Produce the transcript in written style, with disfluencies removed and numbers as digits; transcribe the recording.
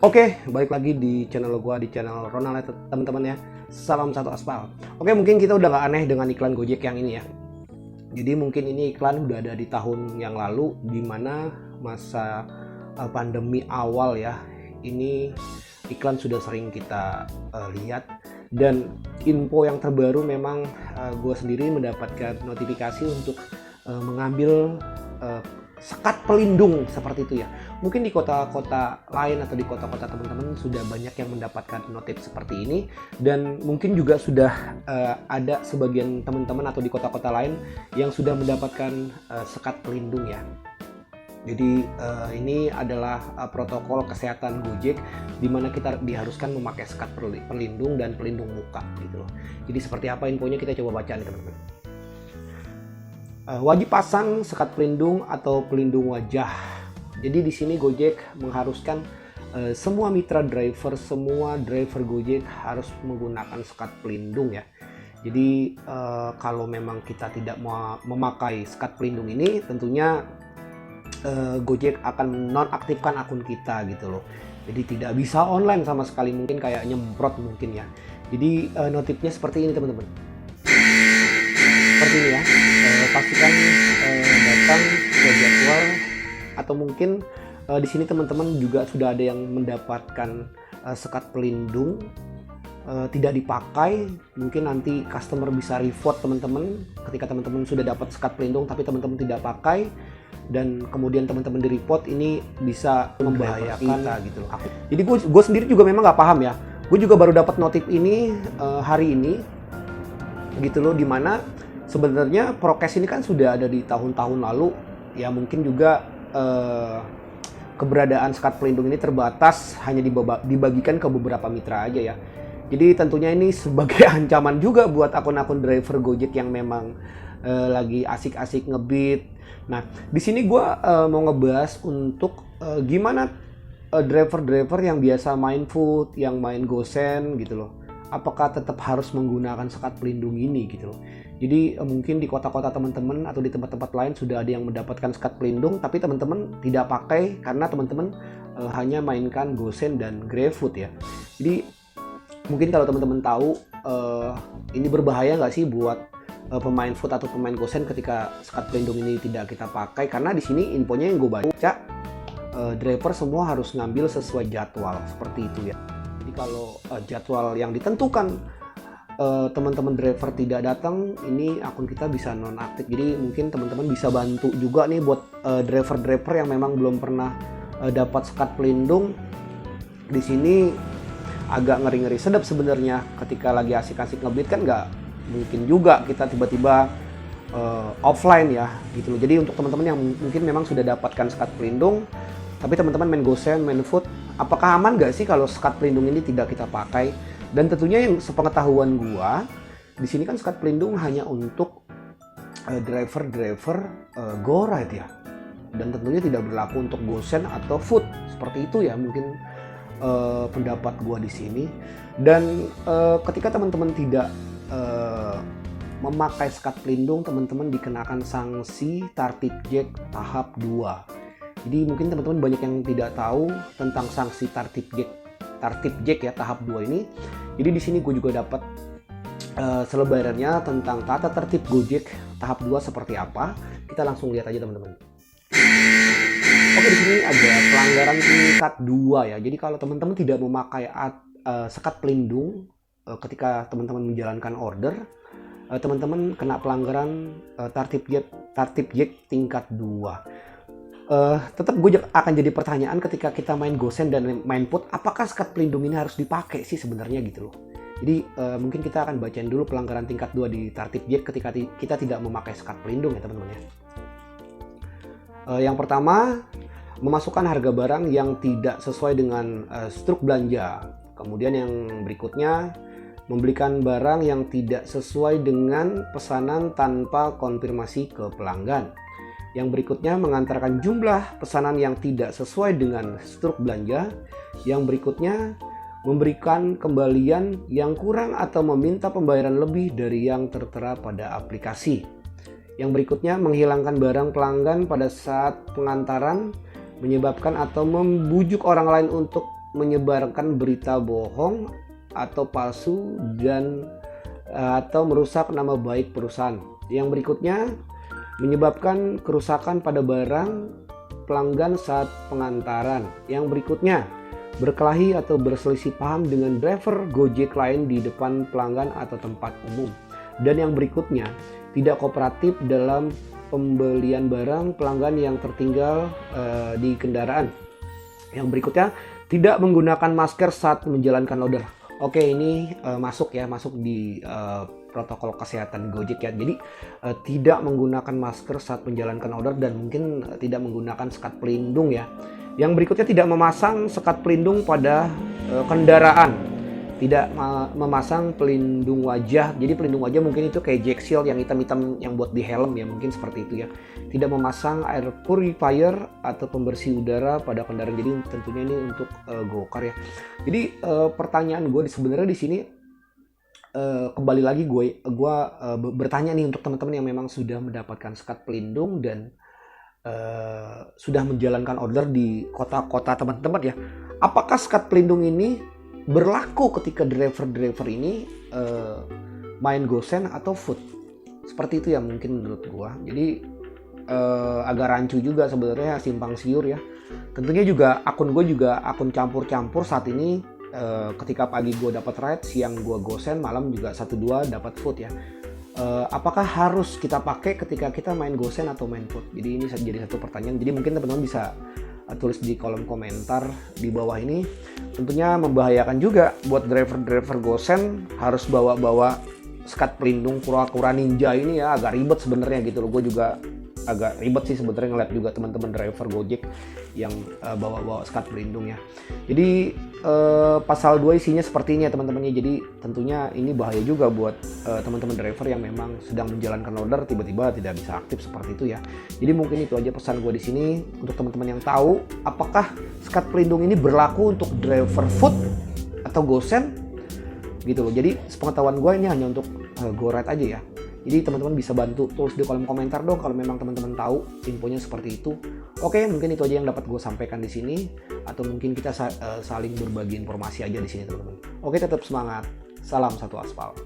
Oke, balik lagi di channel gua, di channel Ronald teman-teman ya. Salam satu aspal. Oke, mungkin kita udah nggak aneh dengan iklan Gojek yang ini ya. Jadi mungkin ini iklan udah ada di tahun yang lalu, di mana masa pandemi awal ya. Ini iklan sudah sering kita lihat, dan info yang terbaru memang gua sendiri mendapatkan notifikasi untuk mengambil sekat pelindung seperti itu ya. Mungkin di kota-kota lain atau di kota-kota teman-teman sudah banyak yang mendapatkan notif seperti ini, dan mungkin juga sudah ada sebagian teman-teman atau di kota-kota lain yang sudah mendapatkan sekat pelindung ya. Jadi ini adalah protokol kesehatan Gojek, di mana kita diharuskan memakai sekat pelindung dan pelindung muka gitu loh. Jadi seperti apa infonya, kita coba baca nih teman-teman. Wajib pasang sekat pelindung atau pelindung wajah. Jadi di sini Gojek mengharuskan semua mitra driver, semua driver Gojek harus menggunakan sekat pelindung ya. Jadi kalau memang kita tidak mau memakai sekat pelindung ini, tentunya Gojek akan nonaktifkan akun kita gitu loh. Jadi tidak bisa online sama sekali, mungkin kayak nyemprot mungkin ya. Jadi notifnya seperti ini teman-teman. Seperti ini ya, pastikan datang ke jadwal, atau mungkin di sini teman-teman juga sudah ada yang mendapatkan sekat pelindung tidak dipakai. Mungkin nanti customer bisa report teman-teman ketika teman-teman sudah dapat sekat pelindung tapi teman-teman tidak pakai, dan kemudian teman-teman di report, ini bisa membahayakan kita gitu loh. Jadi gue sendiri juga memang nggak paham ya, gue juga baru dapat notif ini hari ini gitu loh, dimana sebenarnya prokes ini kan sudah ada di tahun-tahun lalu ya. Mungkin juga keberadaan sekat pelindung ini terbatas, hanya dibagikan ke beberapa mitra aja ya. Jadi tentunya ini sebagai ancaman juga buat akun-akun driver Gojek yang memang lagi asik-asik ngebit. Nah, di sini gue mau ngebahas untuk gimana driver-driver yang biasa main food, yang main gosen gitu loh, apakah tetap harus menggunakan sekat pelindung ini gitu loh. Jadi mungkin di kota-kota teman-teman atau di tempat-tempat lain sudah ada yang mendapatkan sekat pelindung, tapi teman-teman tidak pakai karena teman-teman hanya mainkan gosen dan GrabFood ya. Jadi mungkin kalau teman-teman tahu ini berbahaya nggak sih buat pemain food atau pemain gosen ketika sekat pelindung ini tidak kita pakai, karena di sini infonya yang gue baca, driver semua harus ngambil sesuai jadwal seperti itu ya. Jadi kalau jadwal yang ditentukan teman-teman driver tidak datang, ini akun kita bisa nonaktif. Jadi mungkin teman-teman bisa bantu juga nih buat driver-driver yang memang belum pernah dapat sekat pelindung. Di sini agak ngeri-ngeri sedap sebenarnya, ketika lagi asik-asik ngebit kan nggak mungkin juga kita tiba-tiba offline ya gitu loh. Jadi untuk teman-teman yang mungkin memang sudah dapatkan sekat pelindung tapi teman-teman main gosen, main food, apakah aman nggak sih kalau sekat pelindung ini tidak kita pakai? Dan tentunya yang sepengetahuan gua, di sini kan sekat pelindung hanya untuk driver-driver go ride ya, dan tentunya tidak berlaku untuk gosen atau food seperti itu ya, mungkin pendapat gua di sini. Dan ketika teman-teman tidak memakai sekat pelindung, teman-teman dikenakan sanksi Tartib Jek tahap 2. Jadi mungkin teman-teman banyak yang tidak tahu tentang sanksi Tartib Jek ya tahap 2 ini. Jadi di sini gue juga dapat selebarannya tentang tata tertib Gojek tahap 2 seperti apa. Kita langsung lihat aja teman-teman. Oke, di sini ada pelanggaran tingkat 2 ya. Jadi kalau teman-teman tidak memakai sekat pelindung ketika teman-teman menjalankan order, teman-teman kena pelanggaran Tartib Jek tingkat 2. Tetap gue akan jadi pertanyaan ketika kita main gosen dan main food, apakah sekat pelindung ini harus dipakai sih sebenarnya gitu loh. Jadi mungkin kita akan bacain dulu pelanggaran tingkat 2 di Tartib Jek ketika kita tidak memakai sekat pelindung ya teman-teman ya. Yang pertama, memasukkan harga barang yang tidak sesuai dengan struk belanja. Kemudian yang berikutnya, membelikan barang yang tidak sesuai dengan pesanan tanpa konfirmasi ke pelanggan. Yang berikutnya, mengantarkan jumlah pesanan yang tidak sesuai dengan struk belanja. Yang berikutnya, memberikan kembalian yang kurang atau meminta pembayaran lebih dari yang tertera pada aplikasi. Yang berikutnya, menghilangkan barang pelanggan pada saat pengantaran, menyebabkan atau membujuk orang lain untuk menyebarkan berita bohong atau palsu dan atau merusak nama baik perusahaan. Yang berikutnya, menyebabkan kerusakan pada barang pelanggan saat pengantaran. Yang berikutnya, berkelahi atau berselisih paham dengan driver Gojek lain di depan pelanggan atau tempat umum. Dan yang berikutnya, tidak kooperatif dalam pembelian barang pelanggan yang tertinggal di kendaraan. Yang berikutnya, tidak menggunakan masker saat menjalankan order. Oke, ini masuk di protokol kesehatan Gojek ya. Jadi tidak menggunakan masker saat menjalankan order dan mungkin tidak menggunakan sekat pelindung ya. Yang berikutnya, tidak memasang sekat pelindung pada kendaraan. Tidak memasang pelindung wajah. Jadi pelindung wajah mungkin itu kayak jack shield yang hitam-hitam yang buat di helm ya, mungkin seperti itu ya. Tidak memasang air purifier atau pembersih udara pada kendaraan. Jadi tentunya ini untuk go-kart ya. Jadi pertanyaan gue sebenarnya di sini kembali lagi gue bertanya nih untuk teman-teman yang memang sudah mendapatkan sekat pelindung dan sudah menjalankan order di kota-kota teman-teman ya. Apakah sekat pelindung ini berlaku ketika driver-driver ini main gosen atau food? Seperti itu ya mungkin menurut gua. Jadi agak rancu juga sebenarnya, simpang siur ya. Tentunya juga akun gue juga akun campur-campur saat ini. Ketika pagi gue dapat ride, siang gue gosen, malam juga 1-2 dapat food ya. Apakah harus kita pakai ketika kita main gosen atau main food? Jadi ini jadi satu pertanyaan. Jadi mungkin teman-teman bisa tulis di kolom komentar di bawah ini. Tentunya membahayakan juga buat driver-driver gosen, harus bawa sekat pelindung kura-kura ninja ini ya, agak ribet sebenarnya gitu loh. Gue juga agak ribet sih sebenarnya ngeliat juga teman-teman driver Gojek yang bawa sekat pelindung ya. Jadi pasal 2 isinya seperti ini ya teman-temannya. Jadi tentunya ini bahaya juga buat teman-teman driver yang memang sedang menjalankan order tiba-tiba tidak bisa aktif seperti itu ya. Jadi mungkin itu aja pesan gue di sini untuk teman-teman yang tahu apakah sekat pelindung ini berlaku untuk driver food atau gosen gitu loh. Jadi sepengetahuan gue ini hanya untuk go ride aja ya. Jadi teman-teman bisa bantu tulis di kolom komentar dong kalau memang teman-teman tahu infonya seperti itu. Oke, mungkin itu aja yang dapat gue sampaikan di sini, atau mungkin kita saling berbagi informasi aja di sini teman-teman. Oke, tetap semangat. Salam satu aspal.